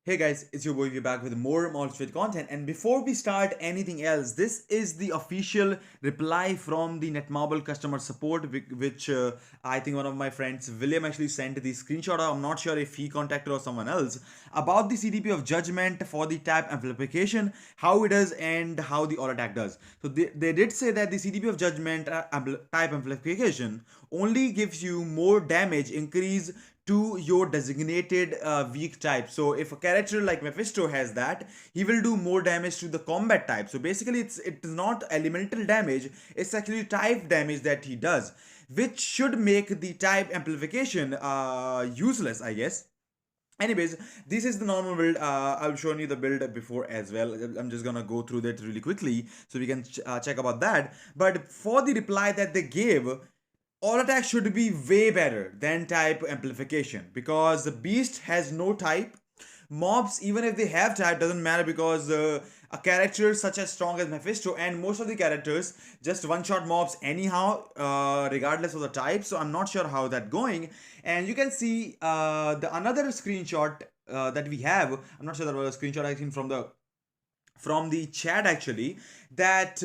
Hey guys, it's your boy. We're back with more Maltfit content. And before we start anything else, this is the official reply from the Netmarble customer support, which I think one of my friends, William, actually sent the screenshot. I'm not sure if he contacted or someone else about the CDP of Judgement for the type amplification, how it does, and how the all attack does. So they did say that the CDP of Judgement type amplification only gives you more damage increase to your designated weak type. So if a character like Mephisto has that, he will do more damage to the combat type. So basically it is not elemental damage, it's actually type damage that he does, which should make the type amplification useless, I guess. Anyways, this is the normal build. I've shown you the build before as well. I'm just gonna go through that really quickly so we can check about that. But for the reply that they gave, all attack should be way better than type amplification because the beast has no type. Mobs, even if they have type, doesn't matter because a character such as strong as Mephisto and most of the characters just one-shot mobs anyhow, regardless of the type. So I'm not sure how that going. And you can see the another screenshot that we have. I'm not sure that was a screenshot I think from the chat actually that.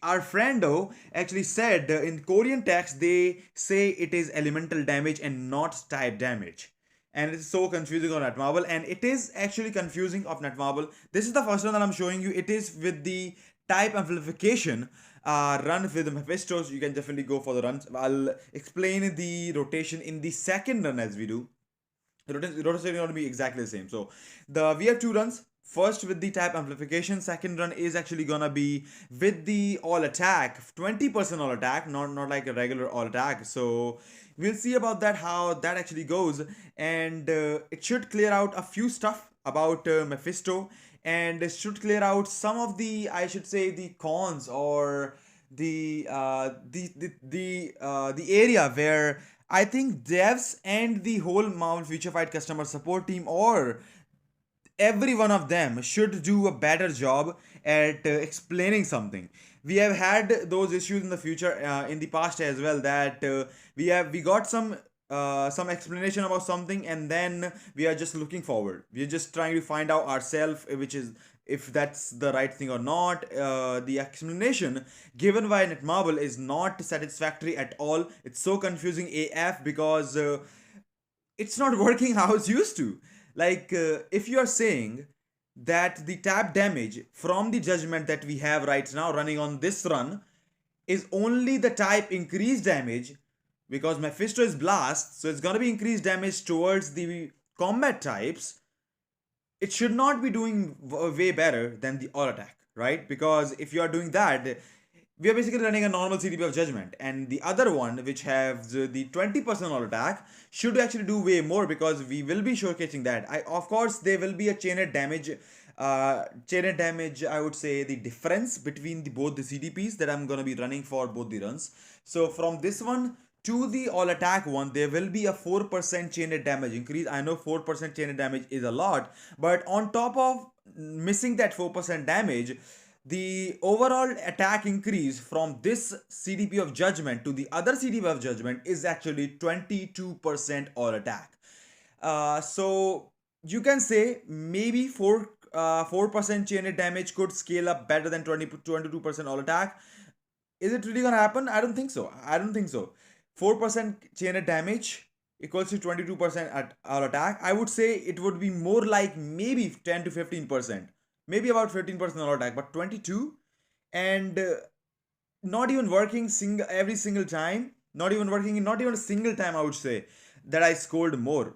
Our friendo actually said in Korean text they say it is elemental damage and not type damage, and it's so confusing on Netmarble, and it is actually confusing of Netmarble. This is the first one that I'm showing you. It is with the type amplification run with the Mephisto, so you can definitely go for the runs. I'll explain the rotation in the second run as we do. The rotation is going to be exactly the same. So we have two runs. First with the type amplification, second run is actually gonna be with the all attack, 20% all attack, not like a regular all attack. So we'll see about that, how that actually goes, and it should clear out a few stuff about Mephisto, and it should clear out some of the, I should say, the cons or the area where I think devs and the whole Marvel Future Fight customer support team or every one of them should do a better job at explaining something. We have had those issues in the future, in the past as well, that we got some explanation about something, and then we are just looking forward. We are just trying to find out ourselves, which is if that's the right thing or not. The explanation given by Netmarble is not satisfactory at all. It's so confusing AF because it's not working how it's used to. Like, if you are saying that the tap damage from the judgment that we have right now running on this run is only the type increased damage because Mephisto is blast, so it's gonna be increased damage towards the combat types. It should not be doing way better than the all attack, right? Because if you are doing that, we are basically running a normal CDP of Judgement, and the other one, which has the 20% all attack, should actually do way more because we will be showcasing that. Of course, there will be a chained damage. I would say the difference between both the CDPs that I'm gonna be running for both the runs. So from this one to the all attack one, there will be a 4% chained damage increase. I know 4% chained damage is a lot, but on top of missing that 4% damage, the overall attack increase from this CDP of Judgement to the other CDP of Judgement is actually 22% all attack. So you can say maybe 4% chain damage could scale up better than 22% all attack. Is it really gonna happen? I don't think so. 4% chain damage equals to 22% at all attack. I would say it would be more like maybe 10 to 15%, maybe about 15% all attack, but 22, and not even working every single time, not even working in not even a single time I would say that I scored more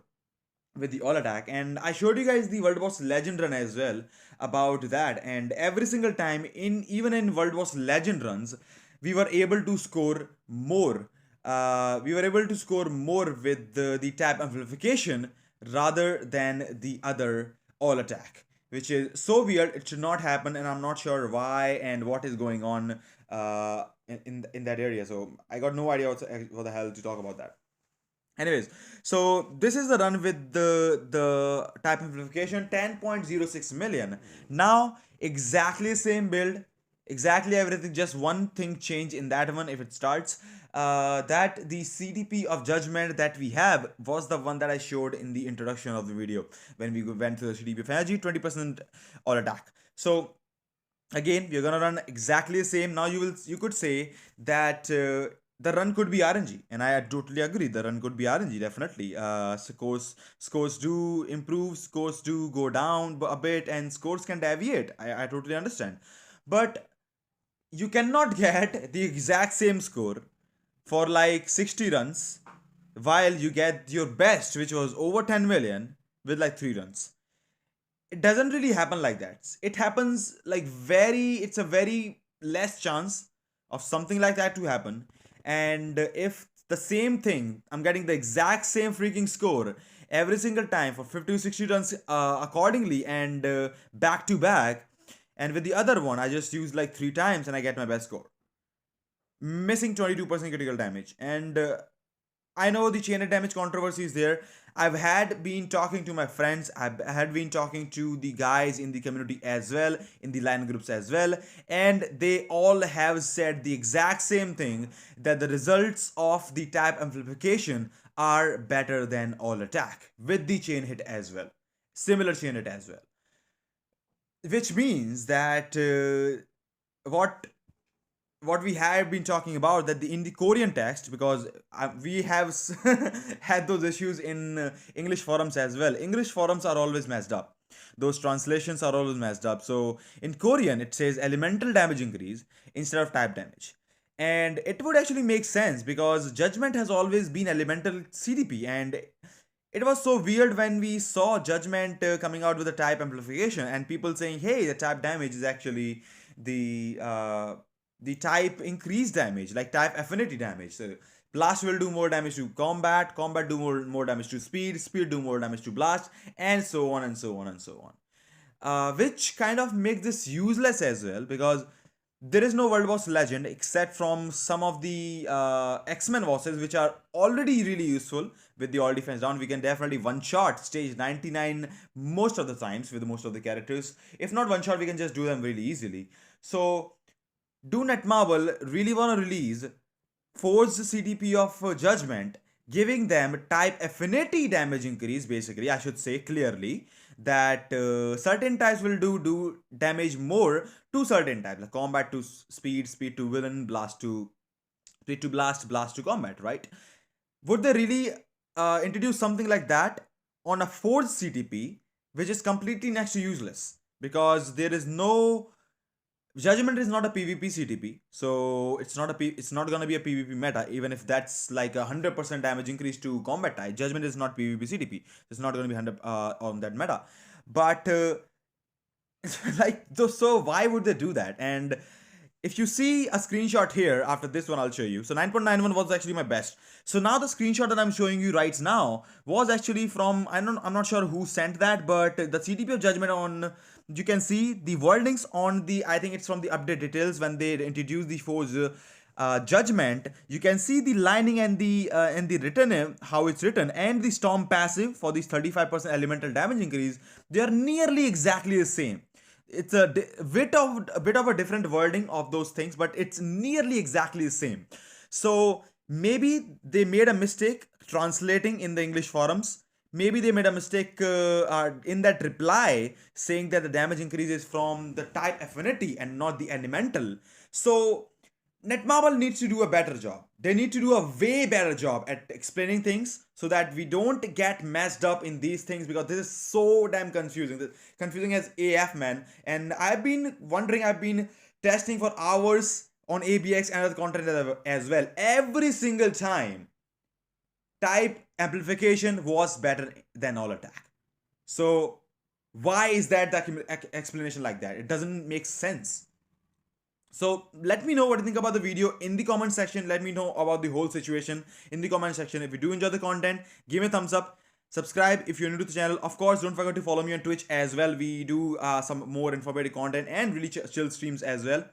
with the all attack. And I showed you guys the World Boss Legend run as well about that, and every single time in even in World Boss Legend runs we were able to score more. We were able to score more with the tap amplification rather than the other all attack, which is so weird. It should not happen, and I'm not sure why and what is going on in that area. So I got no idea what the hell to talk about that. Anyways, so this is the run with the type amplification 10.06 million. Now exactly same build, exactly everything. Just one thing change in that one if it starts. That the CDP of Judgment that we have was the one that I showed in the introduction of the video when we went through the CDP of energy, 20% all attack. So again, we're gonna run exactly the same. Now you could say that the run could be RNG, and I totally agree. The run could be RNG definitely. Scores do improve, scores do go down a bit, and scores can deviate. I totally understand, but you cannot get the exact same score for like 60 runs while you get your best, which was over 10 million, with like 3 runs. It doesn't really happen like that. It happens like it's a very less chance of something like that to happen. And if the same thing, I'm getting the exact same freaking score every single time for 50 to 60 runs accordingly, and back to back, and with the other one I just use like 3 times and I get my best score, missing 22% critical damage. And I know the chain damage controversy is there. I've had been talking to my friends. I've had been talking to the guys in the community as well, in the line groups as well, and they all have said the exact same thing, that the results of the type amplification are better than all attack with the chain hit as well, similar chain hit as well, which means that what we have been talking about, that the in the Korean text, because we have had those issues in English forums as well. English forums are always messed up. Those translations are always messed up. So in Korean it says elemental damage increase instead of type damage. And it would actually make sense because Judgment has always been elemental CDP, and it was so weird when we saw Judgment coming out with a type amplification and people saying, "Hey, the type damage is actually the uh, the type increased damage, like type affinity damage. So blast will do more damage to combat, combat do more damage to speed, speed do more damage to blast, and so on and so on and so on." Which kind of makes this useless as well, because there is no World Boss Legend except from some of the X-Men bosses, which are already really useful. With the all defense down, we can definitely one shot stage 99 most of the times with most of the characters. If not one shot, we can just do them really easily. So do Netmarble really want to release force the CDP of Judgment, giving them type affinity damage increase, basically, I should say clearly, that certain types will do damage more to certain types, like combat to speed, speed to villain, blast to speed to blast, blast to combat, right? Would they really introduce something like that on a forced CTP, which is completely next to useless? Because there is no Judgment is not a PvP CTP, so it's not gonna be a PvP meta. Even if that's like 100% damage increase to combat type, Judgment is not PvP CTP. It's not gonna be 100 on that meta. But like so why would they do that? And if you see a screenshot here, after this one I'll show you. So 9.91 was actually my best. So now the screenshot that I'm showing you right now was actually from, I'm not sure who sent that, but the CTP of Judgment on, you can see the wordings on the, I think it's from the update details when they introduced the force Judgment. You can see the lining and the written how it's written, and the storm passive for this 35% elemental damage increase. They are nearly exactly the same. It's a bit of a different wording of those things, but it's nearly exactly the same. So maybe they made a mistake translating in the English forums. Maybe they made a mistake in that reply saying that the damage increase is from the type affinity and not the elemental. So Netmarble needs to do a better job. They need to do a way better job at explaining things so that we don't get messed up in these things, because this is so damn confusing. This confusing as AF, man. And I've been wondering, I've been testing for hours on ABX and other content as well. Every single time, type amplification was better than all attack. So why is that the explanation like that? It doesn't make sense. So let me know what you think about the video in the comment section. Let me know about the whole situation in the comment section. If you do enjoy the content, give me a thumbs up. Subscribe if you're new to the channel. Of course, don't forget to follow me on Twitch as well. We do some more informative content and really chill streams as well.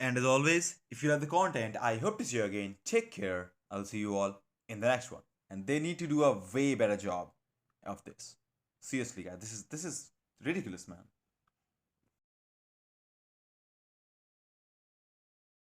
And as always, if you like the content, I hope to see you again. Take care. I'll see you all in the next one. And they need to do a way better job of this. Seriously, guys, this is ridiculous, man.